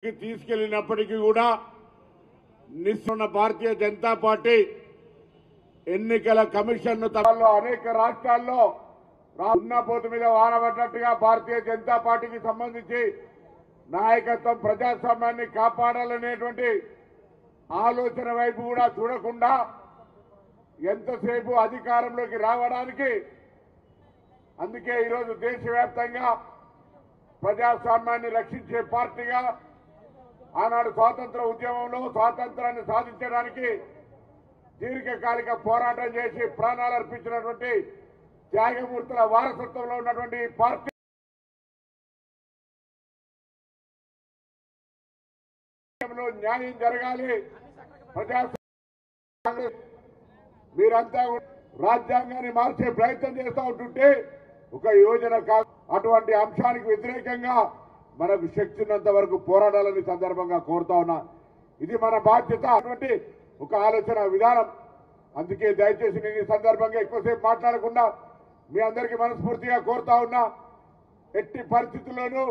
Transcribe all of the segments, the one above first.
తీసుకెళ్లినప్పటికీ కూడా నిస్సున్న భారతీయ జనతా పార్టీ ఎన్నికల కమిషన్ అనేక రాష్ట్రాల్లో ఉన్నపోతు మీద వానబడ్డట్టుగా భారతీయ జనతా పార్టీకి సంబంధించి నాయకత్వం ప్రజాస్వామ్యాన్ని కాపాడాలనేటువంటి ఆలోచన వైపు కూడా చూడకుండా ఎంతసేపు అధికారంలోకి రావడానికి అందుకే ఈరోజు దేశవ్యాప్తంగా ప్రజాస్వామ్యాన్ని రక్షించే పార్టీగా ఆనాడు స్వాతంత్ర ఉద్యమంలో స్వాతంత్రాన్ని సాధించడానికి దీర్ఘకాలిక పోరాటం చేసి ప్రాణాలు అర్పించినటువంటి త్యాగమూర్తుల వారసత్వంలో ఉన్నటువంటి పార్టీ న్యాయం జరగాలి. కాంగ్రెస్ మీరంతా రాజ్యాంగాన్ని మార్చే ప్రయత్నం చేస్తూ ఉంటుంటే ఒక యోజన అటువంటి అంశానికి వ్యతిరేకంగా మనకు శక్తి ఉన్నంత వరకు పోరాడాలని సందర్భంగా కోరుతా ఉన్నా. ఇది మన బాధ్యత అటువంటి ఒక ఆలోచన విధానం. అందుకే దయచేసి నేను ఈ సందర్భంగా ఎక్కువసేపు మాట్లాడకుండా మీ అందరికీ మనస్ఫూర్తిగా కోరుతా ఉన్నా. ఎట్టి పరిస్థితుల్లోనూ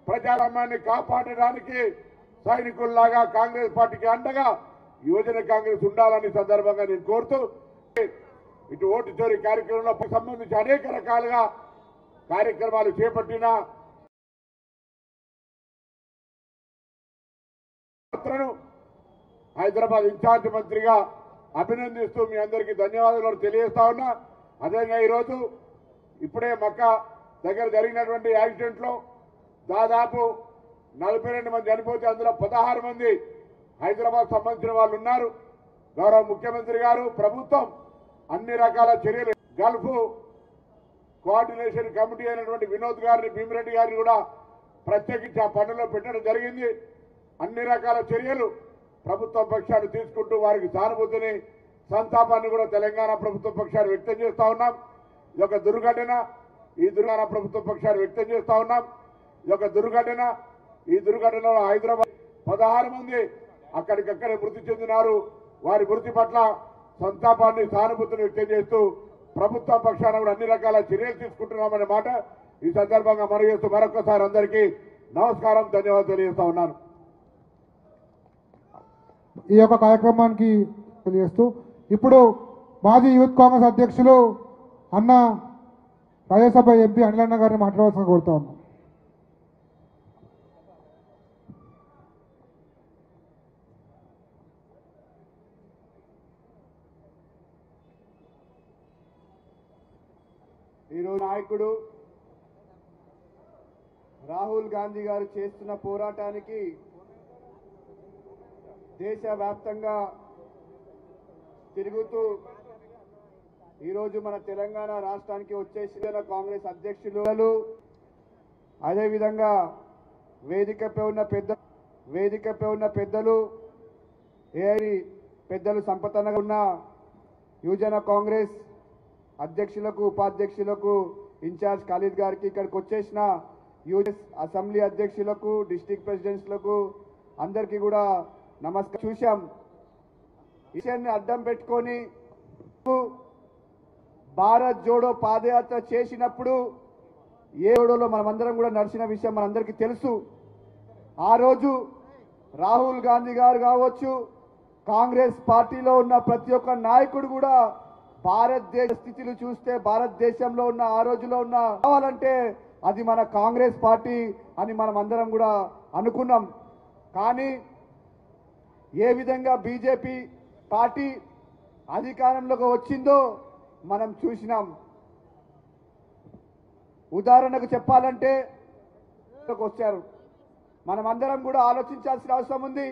ప్రజాస్వామ్యాన్ని కాపాడడానికి సైనికుల్లాగా కాంగ్రెస్ పార్టీకి అండగా యువజన కాంగ్రెస్ ఉండాలని సందర్భంగా నేను కోరుతూ ఇటు ఓటు చోరీ కార్యక్రమంలో సంబంధించి అనేక రకాలుగా కార్యక్రమాలు చేపట్టిన హైదరాబాద్ ఇన్ఛార్జ్ మంత్రిగా అభినందిస్తూ మీ అందరికీ ధన్యవాదాలు తెలియజేస్తా ఉన్నా. అదేవిధంగా ఈరోజు ఇప్పుడే మక్క దగ్గర జరిగినటువంటి యాక్సిడెంట్ లో దాదాపు 42 మంది చనిపోతే అందులో 16 మంది హైదరాబాద్ సంబంధించిన వాళ్ళు ఉన్నారు. గౌరవ ముఖ్యమంత్రి గారు ప్రభుత్వం అన్ని రకాల చర్యలు గల్ఫ్ కోఆర్డినేషన్ కమిటీ అయినటువంటి వినోద్ గారిని భీమిరెడ్డి గారిని కూడా ప్రత్యేకించి ఆ పనుల్లో పెట్టడం జరిగింది. అన్ని రకాల చర్యలు ప్రభుత్వం పక్షాన్ని తీసుకుంటూ వారికి సానుభూతిని సంతాపాన్ని కూడా తెలంగాణ ప్రభుత్వ పక్షాన్ని వ్యక్తం చేస్తా ఉన్నాం. ఇదొక దుర్ఘటన. ఈ దుర్ఘటన ప్రభుత్వ పక్షాన్ని వ్యక్తం చేస్తా ఉన్నాం. ఇదొక దుర్ఘటన. ఈ దుర్ఘటనలో హైదరాబాద్ 16 మంది అక్కడికక్కడే మృతి చెందినారు. వారి మృతి పట్ల సంతాపాన్ని సానుభూతిని వ్యక్తం చేస్తూ ప్రభుత్వ పక్షాన కూడా అన్ని రకాల చర్యలు తీసుకుంటున్నామనే మాట ఈ సందర్భంగా మనవి చేస్తూ మరొకసారి అందరికీ నమస్కారం, ధన్యవాదాలు తెలియజేస్తా ఉన్నాను. ఈ యొక్క కార్యక్రమానికి తెలియజేస్తూ ఇప్పుడు మాజీ యూత్ కాంగ్రెస్ అధ్యక్షులు అన్న రాజ్యసభ ఎంపీ అనిలన్న గారిని మాట్లాడాల్సిన కోరుతా ఉన్నాం. ఈరోజు నాయకుడు రాహుల్ గాంధీ గారు చేస్తున్న పోరాటానికి దేశవ్యాప్తంగా తిరుగుతూ ఈరోజు మన తెలంగాణ రాష్ట్రానికి వచ్చేసిన కాంగ్రెస్ అధ్యక్షులు అదేవిధంగా వేదికపై ఉన్న పెద్దలు ఏఐ పెద్దలు సంపతనగా ఉన్న యువజన కాంగ్రెస్ అధ్యక్షులకు ఉపాధ్యక్షులకు ఇన్ఛార్జ్ ఖాళీద్ గారికి ఇక్కడికి వచ్చేసిన యూఎస్ అసెంబ్లీ అధ్యక్షులకు డిస్ట్రిక్ట్ ప్రెసిడెంట్స్లకు అందరికీ కూడా నమస్కారం. చూశాం విషయాన్ని అడ్డం పెట్టుకొని భారత్ జోడో పాదయాత్ర చేసినప్పుడు ఏ జోడోలో మనమందరం కూడా నడిచిన విషయం మనందరికీ తెలుసు. ఆ రోజు రాహుల్ గాంధీ గారు కావచ్చు, కాంగ్రెస్ పార్టీలో ఉన్న ప్రతి ఒక్క నాయకుడు కూడా భారతదేశ స్థితిని చూస్తే భారతదేశంలో ఉన్న ఆ రోజులో ఉన్న కావాలంటే అది మన కాంగ్రెస్ పార్టీ అని మనం అందరం కూడా అనుకున్నాం. కానీ ఏ విధంగా బీజేపీ పార్టీ అధికారంలోకి వచ్చిందో మనం చూసినాం. ఉదాహరణకు చెప్పాలంటే వచ్చారు. మనం అందరం కూడా ఆలోచించాల్సిన అవసరం ఉంది.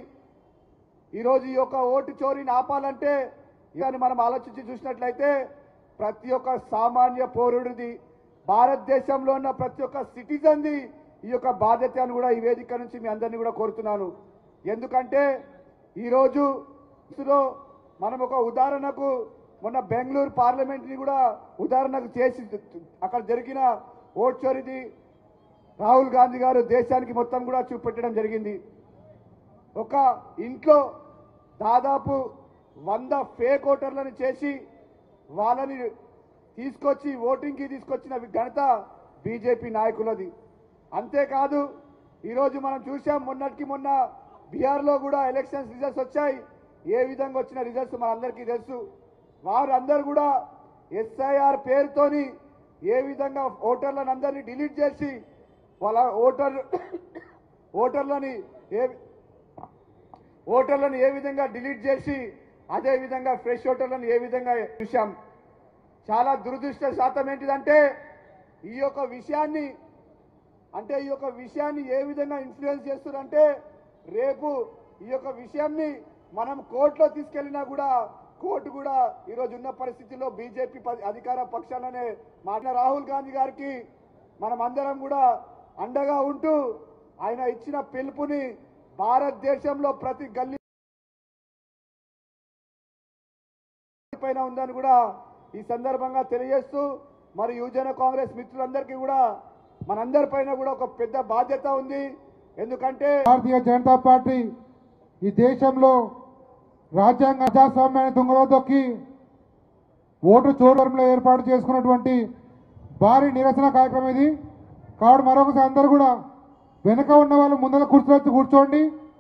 ఈరోజు ఈ యొక్క ఓటు చోరీని ఆపాలంటే కానీ మనం ఆలోచించి చూసినట్లయితే ప్రతి ఒక్క సామాన్య పౌరుడిది, భారతదేశంలో ఉన్న ప్రతి ఒక్క సిటిజన్ది ఈ యొక్క బాధ్యతను కూడా ఈ వేదిక నుంచి మీ అందరినీ కూడా కోరుతున్నాను. ఎందుకంటే ఈరోజు మనం ఒక ఉదాహరణకు మొన్న బెంగళూరు పార్లమెంట్ని కూడా ఉదాహరణకు చేసి అక్కడ జరిగిన ఓటు చోరీది రాహుల్ గాంధీ గారు దేశానికి మొత్తం కూడా చూపెట్టడం జరిగింది. ఒక ఇంట్లో దాదాపు 100 ఫేక్ ఓటర్లను చేసి వాళ్ళని తీసుకొచ్చి ఓటింగ్కి తీసుకొచ్చిన ఘనత బీజేపీ నాయకులది. అంతేకాదు ఈరోజు మనం చూసాం మొన్నటికి మొన్న బీహార్లో కూడా ఎలక్షన్స్ రిజల్ట్స్ వచ్చాయి. ఏ విధంగా వచ్చిన రిజల్ట్స్ మనందరికీ తెలుసు. వారందరూ కూడా ఎస్ఐఆర్ పేరుతోని ఏ విధంగా ఓటర్లను అందరినీ డిలీట్ చేసి వాళ్ళ ఓటర్లను ఏ విధంగా డిలీట్ చేసి అదే విధంగా ఫ్రెష్ ఓటర్లను ఏ విధంగా చూశాం. చాలా దురదృష్ట శాతం ఏంటిదంటే ఈ యొక్క విషయాన్ని ఏ విధంగా ఇన్ఫ్లుయెన్స్ చేస్తున్నారంటే రేపు ఈ యొక్క విషయాన్ని మనం కోర్టులో తీసుకెళ్లినా కూడా కోర్టు కూడా ఈరోజు ఉన్న పరిస్థితుల్లో బీజేపీ అధికార పక్షాలనే మాట్లాడిన రాహుల్ గాంధీ గారికి మనం అందరం కూడా అండగా ఉంటూ ఆయన ఇచ్చిన పిలుపుని భారతదేశంలో ప్రతి గల్లీ పైన ఉందని కూడా ఈ సందర్భంగా తెలియజేస్తూ మరి యువజన కాంగ్రెస్ మిత్రులందరికీ కూడా మనందరి పైన కూడా ఒక పెద్ద బాధ్యత ఉంది. ఎందుకంటే భారతీయ జనతా పార్టీ ఈ దేశంలో రాజ్యాంగ ప్రజాస్వామ్యాన్ని తుంగలో తొక్కి ఓటు చోరంలో ఏర్పాటు చేసుకున్నటువంటి భారీ నిరసన కార్యక్రమం ఇది. కాబట్టి మరొకసారి అందరూ కూడా వెనుక ఉన్న వాళ్ళు ముందర కూర్చోండి.